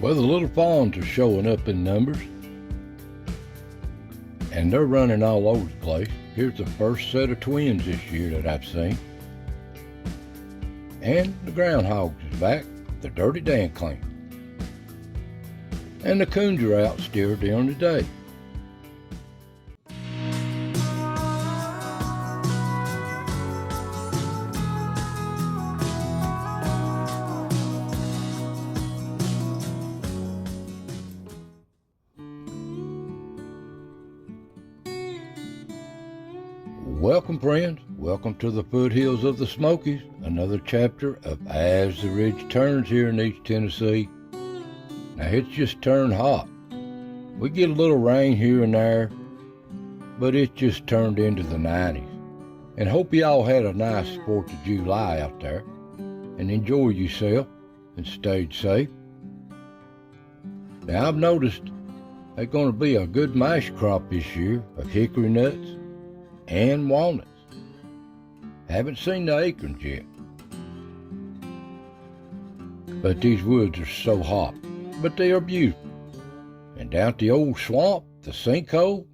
Well, the little fawns are showing up in numbers, and they're running all over the place. Here's the first set of twins this year that I've seen. And the groundhogs is back, the dirty Dan clean. And the coons are out still during the day. Welcome, friends. Welcome to the foothills of the Smokies, another chapter of As the Ridge Turns here in East Tennessee. Now, it's just turned hot. We get a little rain here and there, but it just turned into the 90s. And hope you all had a nice 4th of July out there, and enjoyed yourself, and stayed safe. Now, I've noticed there's going to be a good mash crop this year of hickory nuts and walnuts. Haven't seen the acorns yet. But these woods are so hot, but they are beautiful. And down at the old swamp, the sinkhole,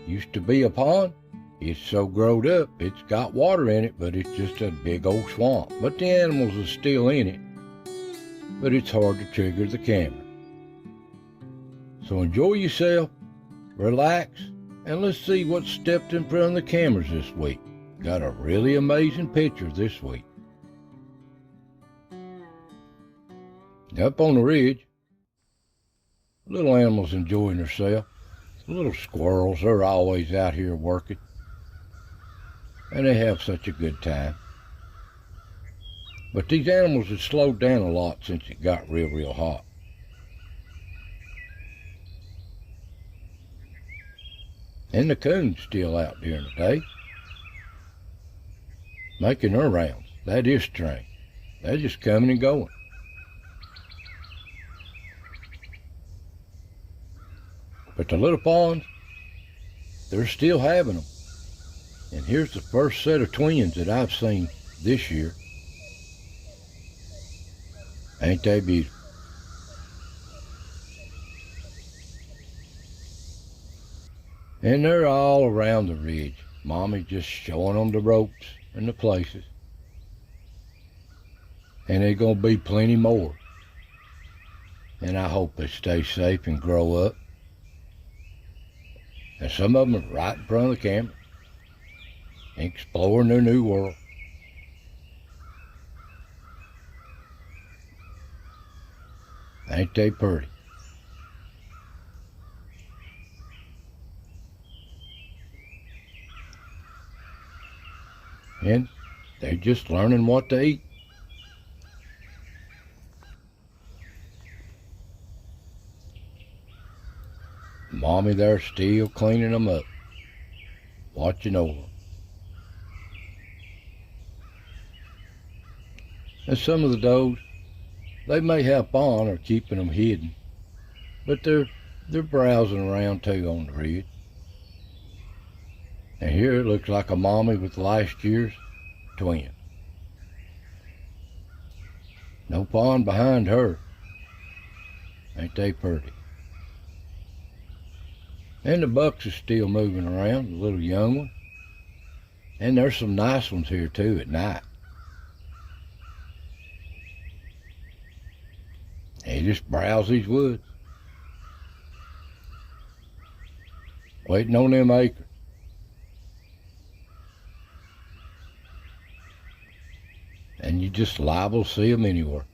used to be a pond. It's so growed up, it's got water in it, but it's just a big old swamp. But the animals are still in it, but it's hard to trigger the camera. So enjoy yourself, relax, and let's see what stepped in front of the cameras this week. Got a really amazing picture this week. Up on the ridge, little animals enjoying themselves. Little squirrels, they're always out here working. And they have such a good time. But these animals have slowed down a lot since it got real hot. And the coons still out during the day, making their rounds. That is strange. They're just coming and going. But the little fawns, they're still having them. And here's the first set of twins that I've seen this year. Ain't they beautiful? And they're all around the ridge. Mommy's just showing them the ropes and the places. And there's gonna be plenty more. And I hope they stay safe and grow up. And some of them are right in front of the camera, exploring their new world. Ain't they pretty? And they're just learning what to eat. Mommy there still cleaning them up, watching over them. And some of the does, they may have fun or keeping them hidden, but they're browsing around too on the ridge. And here it looks like a mommy with last year's twin. No pond behind her. Ain't they pretty? And the bucks are still moving around, the little young one. And there's some nice ones here too at night. They just browse these woods, waiting on them acorns. And you just liable to see them anywhere.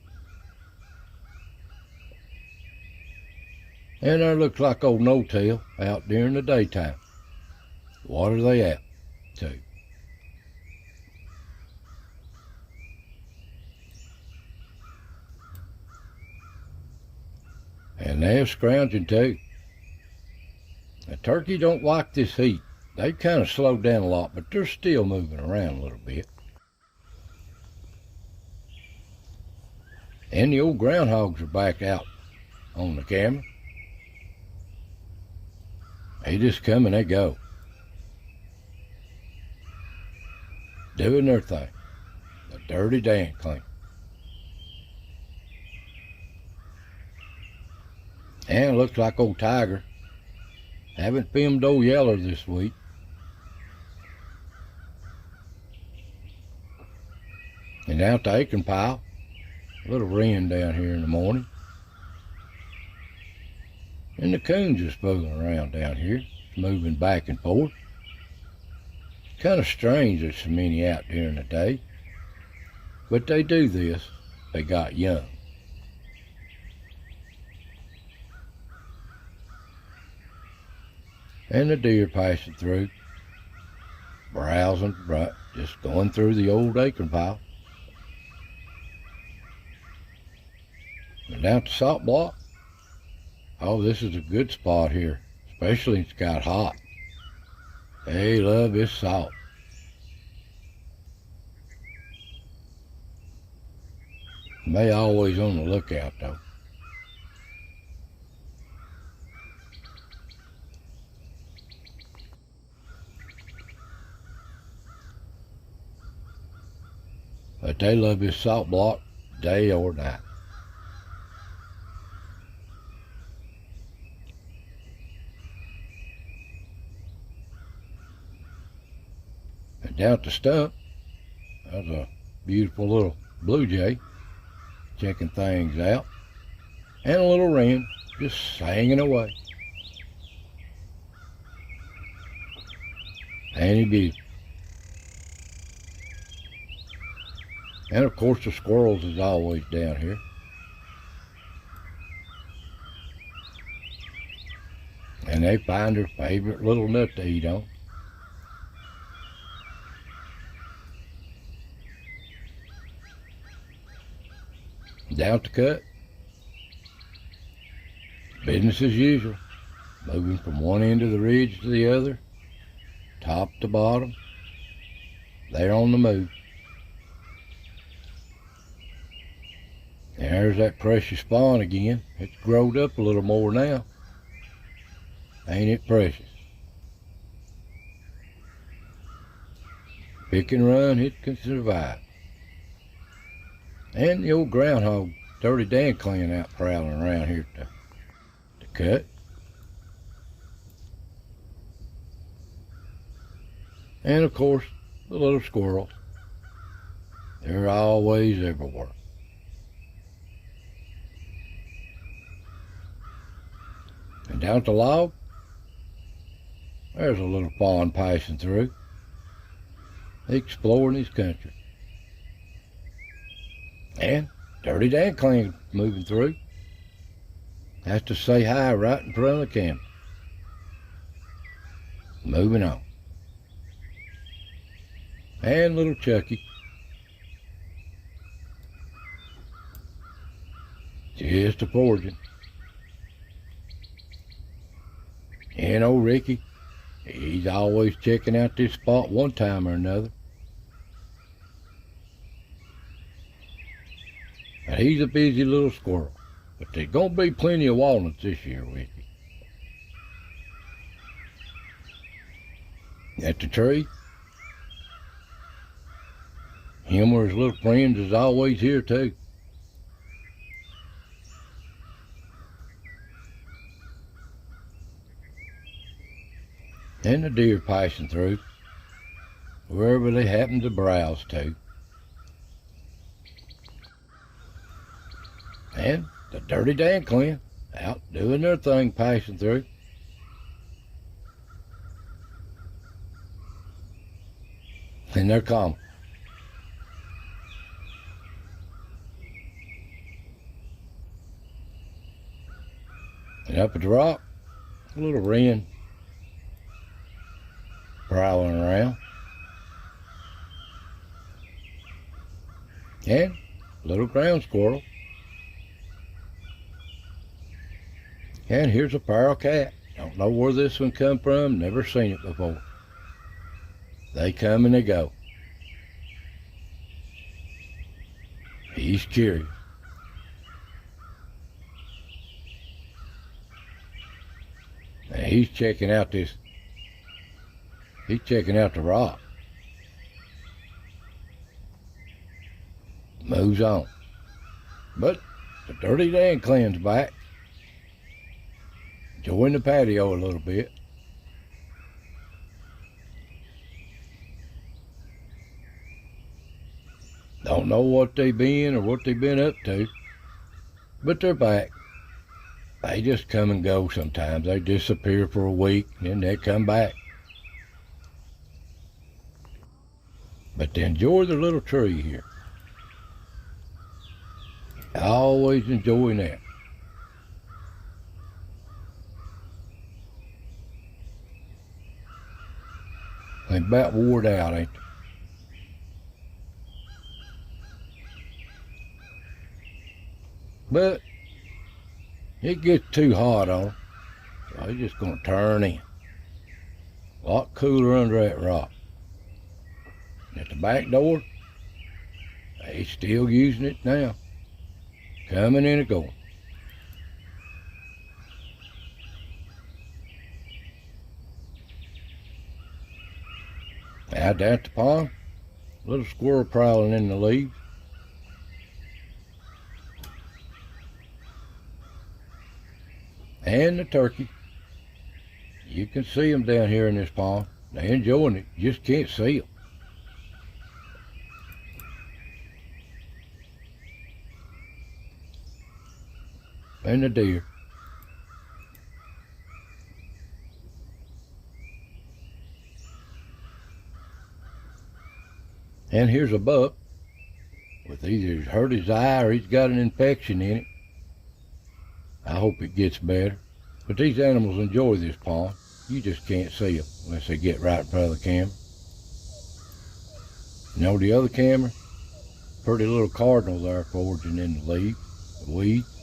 And there looks like old No-Tail out during the daytime. What are they at, too? And they're scrounging too. The turkey don't like this heat. They've kind of slowed down a lot, but they're still moving around a little bit. And the old groundhogs are back out on the camera. They just come and they go, doing their thing. The dirty Dan clean. And it looks like old Tiger. Haven't filmed old Yeller this week. And down at the acorn pile, a little wren down here in the morning. And the coons is fooling around down here, moving back and forth. Kind of strange there's so many out during the day. But they do this. They got young. And the deer passing through, browsing, just going through the old acorn pile. And down to salt block. Oh, this is a good spot here, especially it's got hot. They love this salt. They always on the lookout though. But they love this salt block day or night. And down at the stump, there's a beautiful little blue jay checking things out. And a little wren just singing away. Ain't he beautiful? And of course the squirrels is always down here. And they find their favorite little nut to eat on. Down to cut. Business as usual. Moving from one end of the ridge to the other. Top to bottom. They're on the move. There's that precious fawn again. It's growed up a little more now. Ain't it precious? Pick and run, it can survive. And the old groundhog, Dirty Dan Clan, out prowling around here to cut. And of course, the little squirrels. They're always everywhere. And down at the log, there's a little fawn passing through, exploring his country. And Dirty Dan Clan moving through. Has to say hi right in front of the camera. Moving on. And little Chucky. Just a foraging. And old Ricky, he's always checking out this spot one time or another. Now he's a busy little squirrel, but there's gonna be plenty of walnuts this year, Ricky. At the tree, him or his little friends is always here too. And the deer passing through, wherever they happen to browse to. And the Dirty Dan Clan out doing their thing, passing through. And they're calm. And up at the rock, a little wren prowling around. And a little ground squirrel. And here's a feral cat. Don't know where this one come from, never seen it before. They come and they go. He's curious. Now he's checking out the rock. Moves on. But the Dirty Dan Clan's back. enjoying the patio a little bit. Don't know what they been or what they been up to, but they're back. They just come and go sometimes. They disappear for a week and then they come back. But they enjoy their little tree here. I always enjoy that. They about wore out, ain't they? But it gets too hot on them, so they're just gonna turn in. A lot cooler under that rock. And at the back door, they still using it now. Coming in and going. Out there at the pond, little squirrel prowling in the leaves. And the turkey. You can see them down here in this pond. They're enjoying it. You just can't see them. And the deer. And here's a buck with either he's hurt his eye or he's got an infection in it. I hope it gets better. But these animals enjoy this pond. You just can't see them unless they get right in front of the camera. You know the other camera? Pretty little cardinal there foraging in the leaves, the weeds.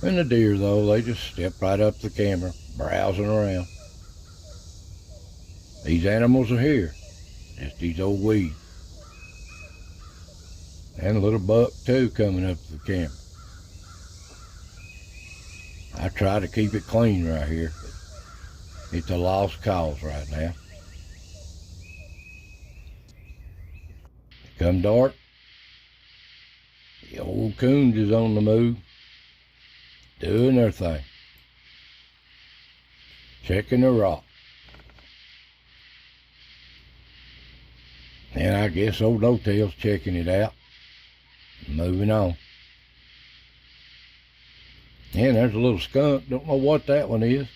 And the deer, though, they just step right up to the camera, browsing around. These animals are here, just these old weeds. And a little buck, too, coming up to the camera. I try to keep it clean right here, but it's a lost cause right now. Come dark, the old coons is on the move, doing their thing, checking the rock. And I guess old No-Tail's checking it out, moving on. And there's a little skunk, don't know what that one is.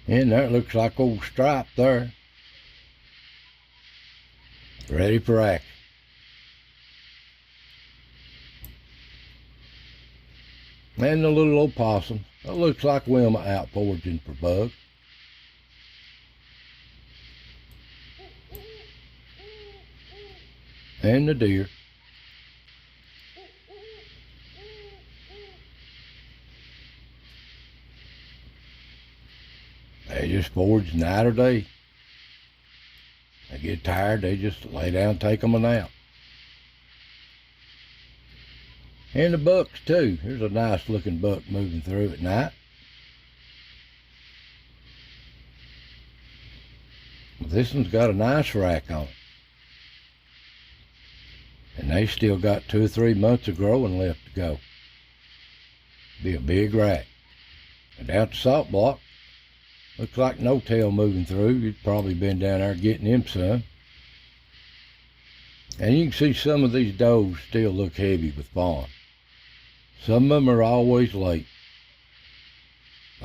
And that looks like old Stripe there. Ready for action. And the little opossum. It looks like Wilma out foraging for bugs. And the deer. They just forage night or day. They get tired, they just lay down and take them a nap. And the bucks too. Here's a nice looking buck moving through at night. This one's got a nice rack on it. And they still got 2 or 3 months of growing left to go. Be a big rack. And down the salt block, looks like No-Tail moving through. He's probably been down there getting him some. And you can see some of these does still look heavy with fawn. Some of them are always late.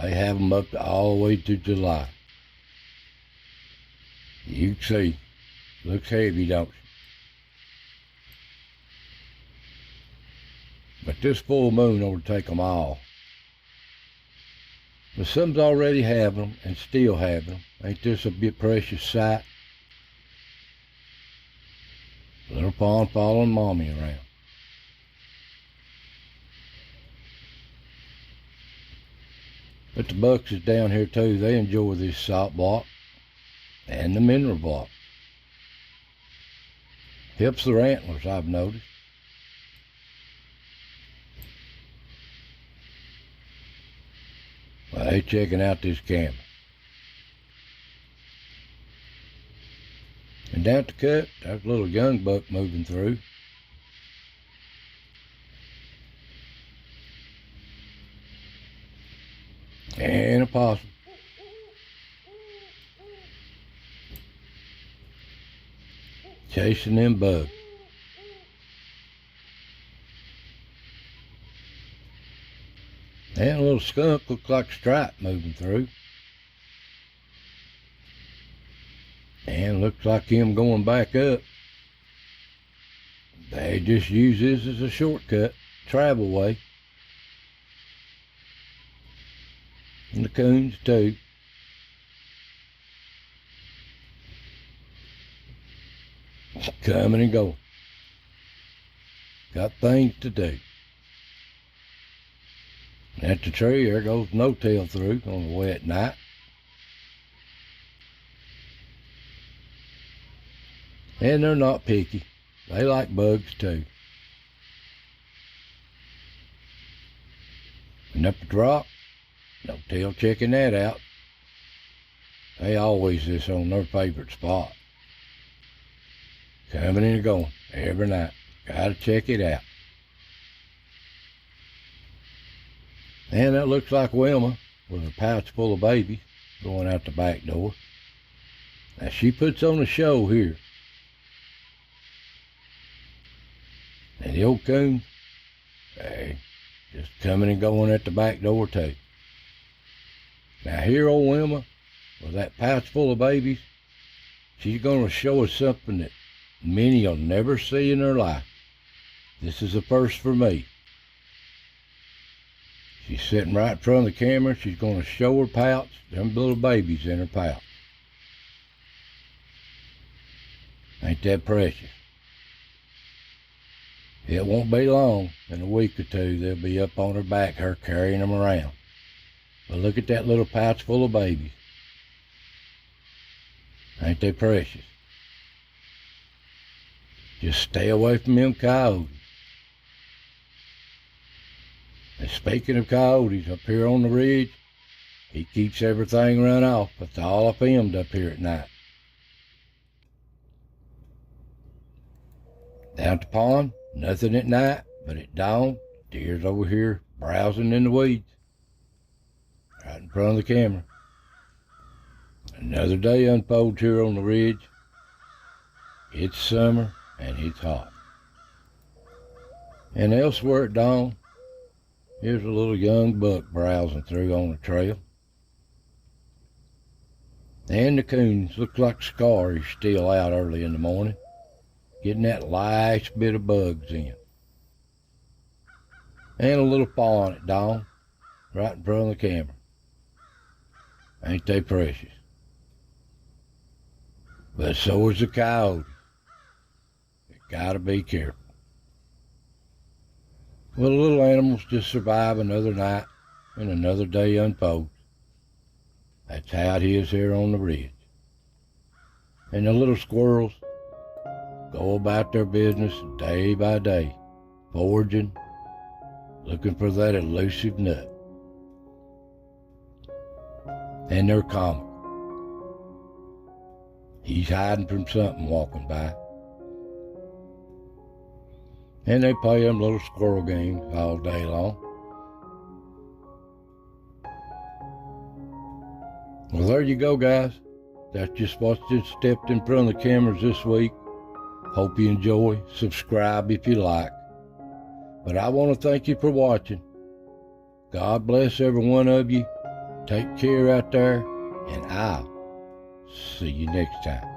They have them up to all the way to July. You can see, looks heavy, don't you? But this full moon ought to take them all. But some's already having them and still having them. Ain't this a bit precious sight? Little fawn following mommy around. But the bucks is down here too. They enjoy this salt block and the mineral block. Helps their antlers, I've noticed. Well, they checking out this camera. And down at the cut, there's a little young buck moving through. And a possum. Chasing them bugs. And a little skunk looks like a stripe moving through. And looks like him going back up. They just use this as a shortcut, travel way. And the coons too. Coming and going. Got things to do. At the tree, there goes no-tail through on a wet night. And they're not picky. They like bugs too. And up at the rock, no-tail checking that out. They always this on their favorite spot. Coming and going every night. Gotta check it out. And that looks like Wilma with a pouch full of babies going out the back door. Now she puts on a show here. And the old coon, hey, just coming and going at the back door too. Now here old Wilma with that pouch full of babies, she's going to show us something that many will never see in their life. This is a first for me. She's sitting right in front of the camera. She's going to show her pouch, them little babies in her pouch. Ain't that precious? It won't be long, in a week or two, they'll be up on her back, her carrying them around. But look at that little pouch full of babies. Ain't they precious? Just stay away from them coyotes. And speaking of coyotes, up here on the ridge, he keeps everything run off. It's all filmed up here at night. Down at the pond, nothing at night, but at dawn, deer's over here browsing in the weeds. Right in front of the camera. Another day unfolds here on the ridge. It's summer and it's hot. And elsewhere at dawn, here's a little young buck browsing through on the trail. And the coons look like Scar is still out early in the morning, getting that last bit of bugs in. And a little fawn at dawn, right in front of the camera. Ain't they precious? But so is the coyote. You gotta be careful. Well, the little animals just survive another night and another day unfolds. That's how it is here on the ridge. And the little squirrels go about their business day by day, foraging, looking for that elusive nut. And they're comical. He's hiding from something walking by. And they play them little squirrel games all day long. Well, there you go, guys. That's just what's just stepped in front of the cameras this week. Hope you enjoy. Subscribe if you like. But I want to thank you for watching. God bless every one of you. Take care out there, and I'll see you next time.